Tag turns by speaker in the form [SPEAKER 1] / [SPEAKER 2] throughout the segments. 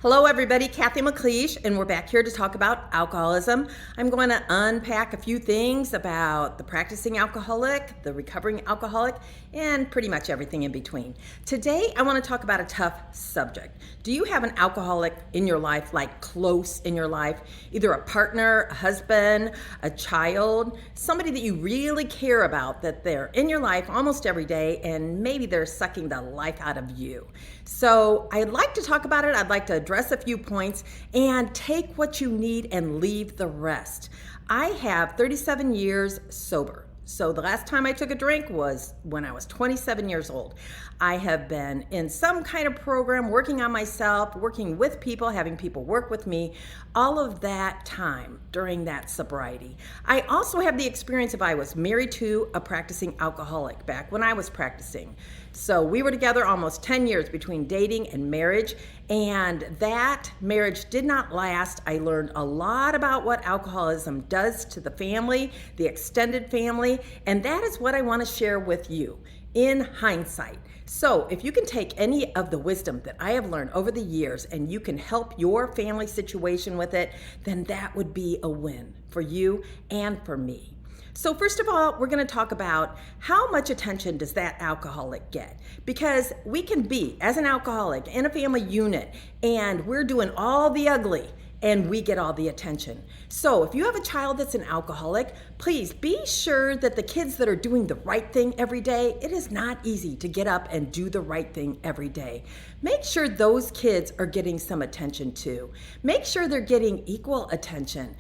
[SPEAKER 1] Hello everybody, Cathy McLeish, and we're back here to talk about alcoholism. I'm going to unpack a few things about the practicing alcoholic, the recovering alcoholic, and pretty much everything in between. Today, I want to talk about a tough subject. Do you have an alcoholic in your life, like close in your life? Either a partner, a husband, a child, somebody that you really care about, that they're in your life almost every day, and maybe they're sucking the life out of you. So I'd like to talk about it. I'd like to address a few points and take what you need and leave the rest. I have 37 years sober. So the last time I took a drink was when I was 27 years old. I have been in some kind of program, working on myself, working with people, having people work with me, all of that time during that sobriety. I also have the experience of I was married to a practicing alcoholic back when I was practicing. So we were together almost 10 years between dating and marriage, and that marriage did not last. I learned a lot about what alcoholism does to the family, the extended family, and that is what I want to share with you in hindsight. So if you can take any of the wisdom that I have learned over the years and you can help your family situation with it, then that would be a win for you and for me. So first of all, we're going to talk about how much attention does that alcoholic get? Because we can be, as an alcoholic, in a family unit, and we're doing all the ugly, and we get all the attention. So if you have a child that's an alcoholic, please be sure that the kids that are doing the right thing every day, it is not easy to get up and do the right thing every day. Make sure those kids are getting some attention too. Make sure they're getting equal attention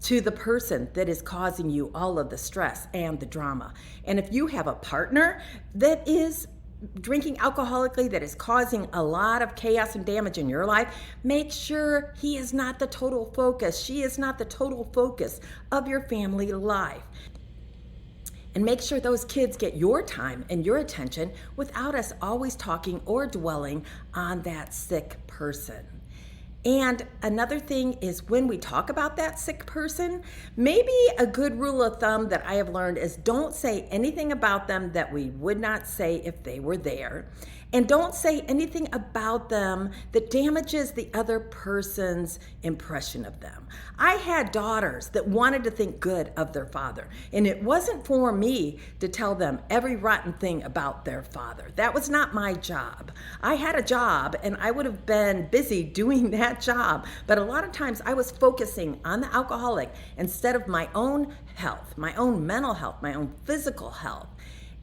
[SPEAKER 1] to the person that is causing you all of the stress and the drama. And if you have a partner that is drinking alcoholically, that is causing a lot of chaos and damage in your life, make sure he is not the total focus. She is not the total focus of your family life. And make sure those kids get your time and your attention without us always talking or dwelling on that sick person. And another thing is when we talk about that sick person, maybe a good rule of thumb that I have learned is don't say anything about them that we would not say if they were there. And don't say anything about them that damages the other person's impression of them. I had daughters that wanted to think good of their father, and it wasn't for me to tell them every rotten thing about their father. That was not my job. I had a job, and I would have been busy doing that job, but a lot of times I was focusing on the alcoholic instead of my own health, my own mental health, my own physical health.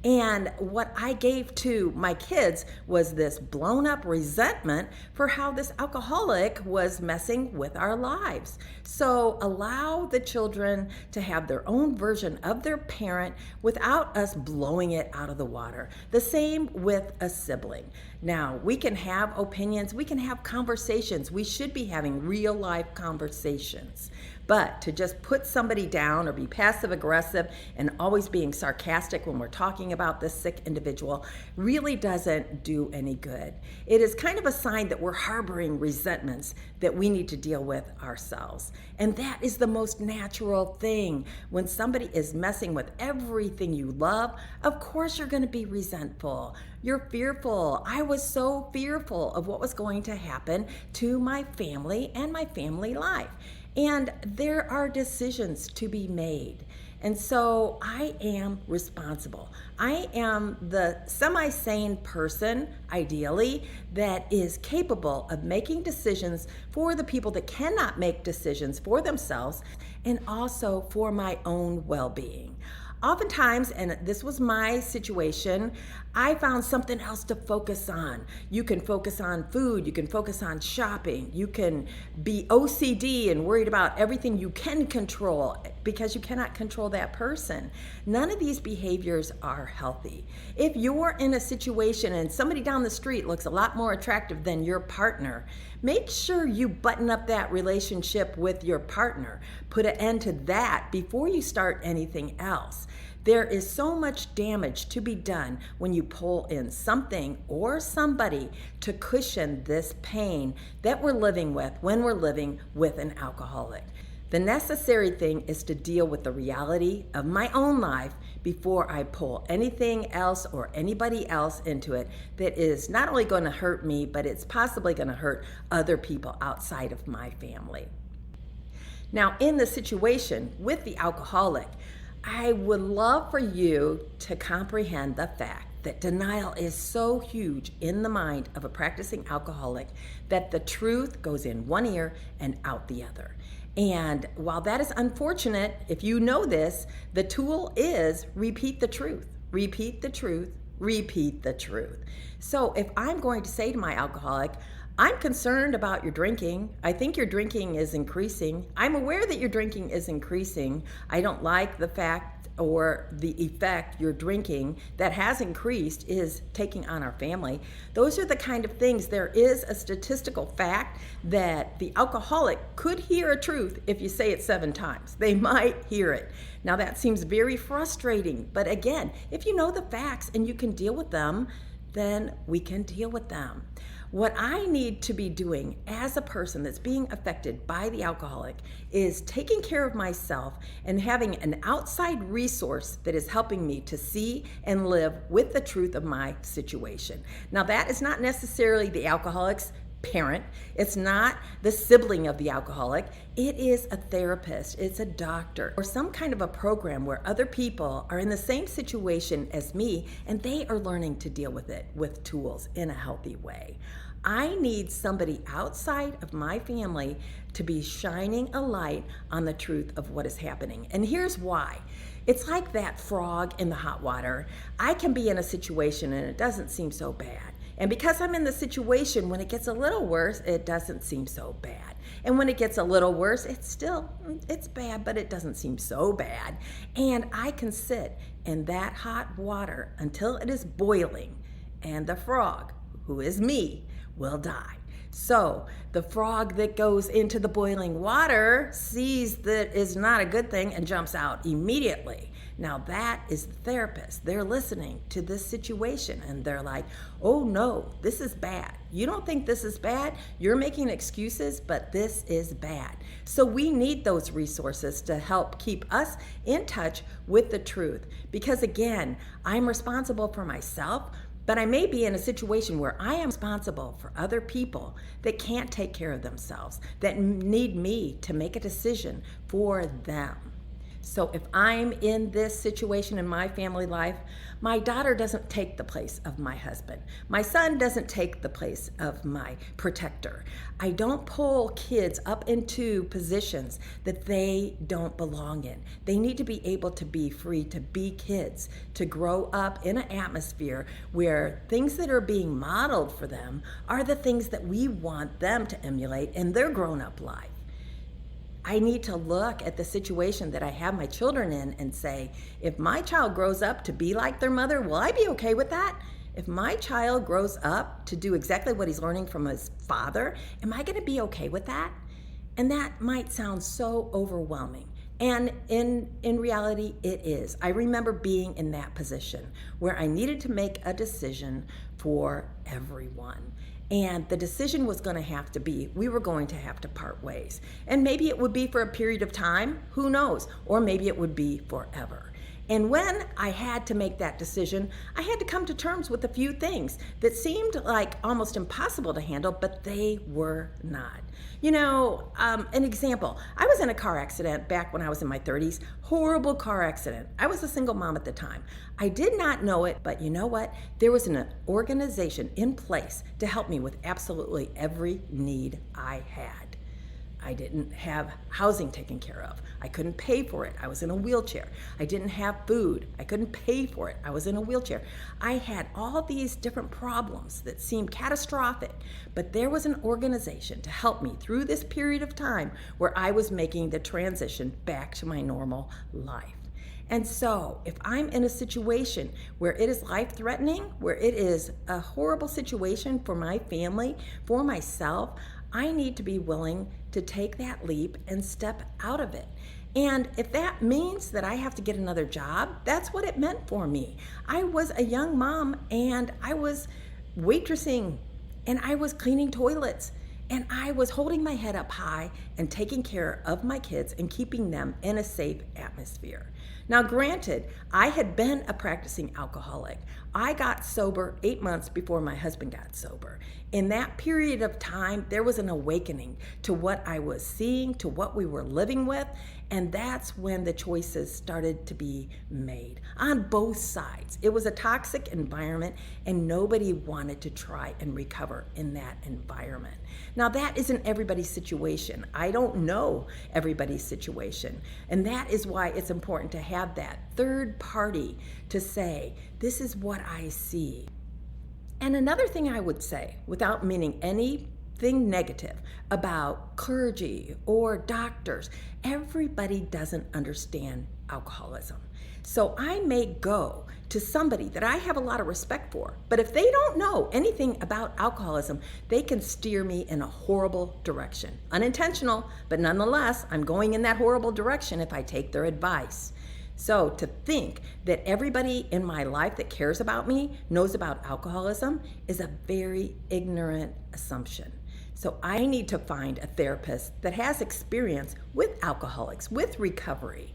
[SPEAKER 1] And what I gave to my kids was this blown up resentment for how this alcoholic was messing with our lives. So allow the children to have their own version of their parent without us blowing it out of the water. The same with a sibling. Now, we can have opinions, we can have conversations. We should be having real life conversations. But to just put somebody down or be passive aggressive and always being sarcastic when we're talking about this sick individual really doesn't do any good. It is kind of a sign that we're harboring resentments that we need to deal with ourselves. And that is the most natural thing. When somebody is messing with everything you love, of course you're going to be resentful. You're fearful. I was so fearful of what was going to happen to my family and my family life. And there are decisions to be made. And so I am responsible. I am the semi-sane person, ideally, that is capable of making decisions for the people that cannot make decisions for themselves, and also for my own well-being. Oftentimes, and this was my situation, I found something else to focus on. You can focus on food, you can focus on shopping, you can be OCD and worried about everything you can control because you cannot control that person. None of these behaviors are healthy. If you're in a situation and somebody down the street looks a lot more attractive than your partner, make sure you button up that relationship with your partner. Put an end to that before you start anything else. There is so much damage to be done when you pull in something or somebody to cushion this pain that we're living with when we're living with an alcoholic. The necessary thing is to deal with the reality of my own life before I pull anything else or anybody else into it that is not only going to hurt me, but it's possibly going to hurt other people outside of my family. Now, in the situation with the alcoholic, I would love for you to comprehend the fact that denial is so huge in the mind of a practicing alcoholic that the truth goes in one ear and out the other. And while that is unfortunate, if you know this, the tool is repeat the truth, repeat the truth, repeat the truth. So if I'm going to say to my alcoholic, I'm concerned about your drinking. I think your drinking is increasing. I'm aware that your drinking is increasing. I don't like the fact or the effect your drinking that has increased is taking on our family. Those are the kind of things. There is a statistical fact that the alcoholic could hear a truth if you say it 7 times. They might hear it. Now that seems very frustrating, but again, if you know the facts and you can deal with them, then we can deal with them. What I need to be doing as a person that's being affected by the alcoholic is taking care of myself and having an outside resource that is helping me to see and live with the truth of my situation. Now, that is not necessarily the alcoholic's parent. It's not the sibling of the alcoholic. It is a therapist, it's a doctor, or some kind of a program where other people are in the same situation as me and they are learning to deal with it with tools in a healthy way. I need somebody outside of my family to be shining a light on the truth of what is happening. And here's why. It's like that frog in the hot water. I can be in a situation and it doesn't seem so bad. And because I'm in the situation, when it gets a little worse, it doesn't seem so bad. And when it gets a little worse, it's bad, but it doesn't seem so bad. And I can sit in that hot water until it is boiling, and the frog, who is me, will die. So the frog that goes into the boiling water sees that is not a good thing and jumps out immediately. Now that is the therapist. They're listening to this situation and they're like, oh no, this is bad. You don't think this is bad? You're making excuses, but this is bad. So we need those resources to help keep us in touch with the truth. Because again, I'm responsible for myself, but I may be in a situation where I am responsible for other people that can't take care of themselves, that need me to make a decision for them. So if I'm in this situation in my family life, my daughter doesn't take the place of my husband. My son doesn't take the place of my protector. I don't pull kids up into positions that they don't belong in. They need to be able to be free to be kids, to grow up in an atmosphere where things that are being modeled for them are the things that we want them to emulate in their grown-up life. I need to look at the situation that I have my children in and say, if my child grows up to be like their mother, will I be okay with that? If my child grows up to do exactly what he's learning from his father, am I going to be okay with that? And that might sound so overwhelming. And in reality, it is. I remember being in that position where I needed to make a decision for everyone. And the decision was going to have to be, we were going to have to part ways. And maybe it would be for a period of time, who knows? Or maybe it would be forever. And when I had to make that decision, I had to come to terms with a few things that seemed like almost impossible to handle, but they were not. You know, an example, I was in a car accident back when I was in my 30s, horrible car accident. I was a single mom at the time. I did not know it, but you know what? There was an organization in place to help me with absolutely every need I had. I didn't have housing taken care of. I couldn't pay for it. I was in a wheelchair. I didn't have food. I couldn't pay for it. I was in a wheelchair. I had all these different problems that seemed catastrophic, but there was an organization to help me through this period of time where I was making the transition back to my normal life. And so if I'm in a situation where it is life-threatening, where it is a horrible situation for my family, for myself, I need to be willing to take that leap and step out of it. And if that means that I have to get another job, that's what it meant for me. I was a young mom and I was waitressing and I was cleaning toilets. And I was holding my head up high and taking care of my kids and keeping them in a safe atmosphere. Now, granted, I had been a practicing alcoholic. I got sober 8 months before my husband got sober. In that period of time, there was an awakening to what I was seeing, to what we were living with, and that's when the choices started to be made on both sides. It was a toxic environment, and nobody wanted to try and recover in that environment. Now, that isn't everybody's situation. I don't know everybody's situation, and that is why it's important to have that third party to say, this is what I see. And another thing I would say, without meaning anything negative about clergy or doctors, everybody doesn't understand alcoholism. So I may go to somebody that I have a lot of respect for, but if they don't know anything about alcoholism, they can steer me in a horrible direction. Unintentional, but nonetheless, I'm going in that horrible direction if I take their advice. So to think that everybody in my life that cares about me knows about alcoholism is a very ignorant assumption. So I need to find a therapist that has experience with alcoholics, with recovery,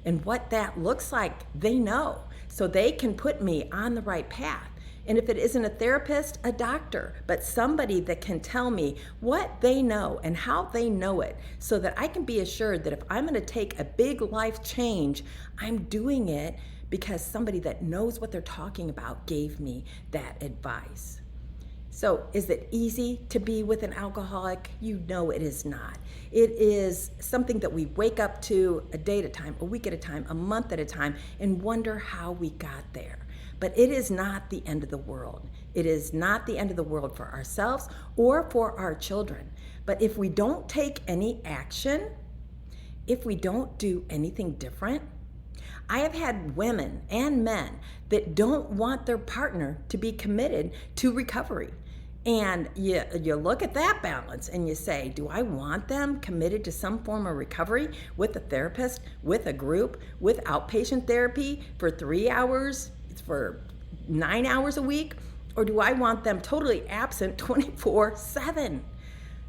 [SPEAKER 1] and what that looks like, they know, so they can put me on the right path. And if it isn't a therapist, a doctor, but somebody that can tell me what they know and how they know it, so that I can be assured that if I'm going to take a big life change, I'm doing it because somebody that knows what they're talking about gave me that advice. So is it easy to be with an alcoholic? You know it is not. It is something that we wake up to a day at a time, a week at a time, a month at a time, and wonder how we got there. But it is not the end of the world. It is not the end of the world for ourselves or for our children. But if we don't take any action, if we don't do anything different, I have had women and men that don't want their partner to be committed to recovery. And you look at that balance and you say, do I want them committed to some form of recovery with a therapist, with a group, with outpatient therapy for 3 hours, for 9 hours a week? Or do I want them totally absent 24/7?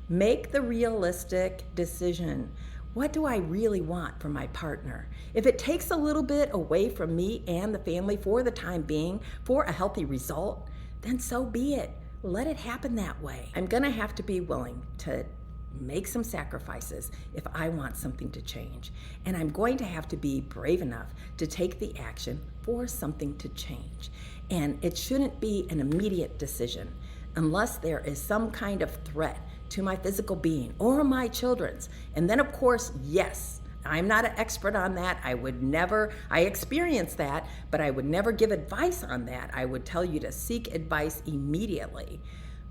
[SPEAKER 1] Make the realistic decision. What do I really want from my partner? If it takes a little bit away from me and the family for the time being, for a healthy result, then so be it. Let it happen that way. I'm gonna have to be willing to make some sacrifices if I want something to change. And I'm going to have to be brave enough to take the action for something to change. And it shouldn't be an immediate decision unless there is some kind of threat to my physical being or my children's. And then of course, yes, I'm not an expert on that. I experienced that, but I would never give advice on that. I would tell you to seek advice immediately.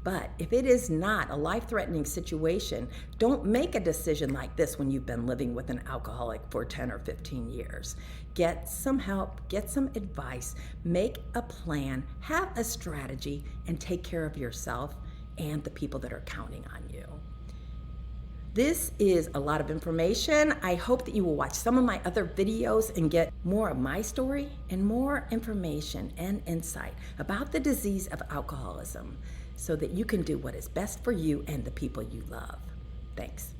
[SPEAKER 1] But if it is not a life-threatening situation, don't make a decision like this when you've been living with an alcoholic for 10 or 15 years. Get some help, get some advice, make a plan, have a strategy, and take care of yourself and the people that are counting on you. This is a lot of information. I hope that you will watch some of my other videos and get more of my story and more information and insight about the disease of alcoholism so that you can do what is best for you and the people you love. Thanks.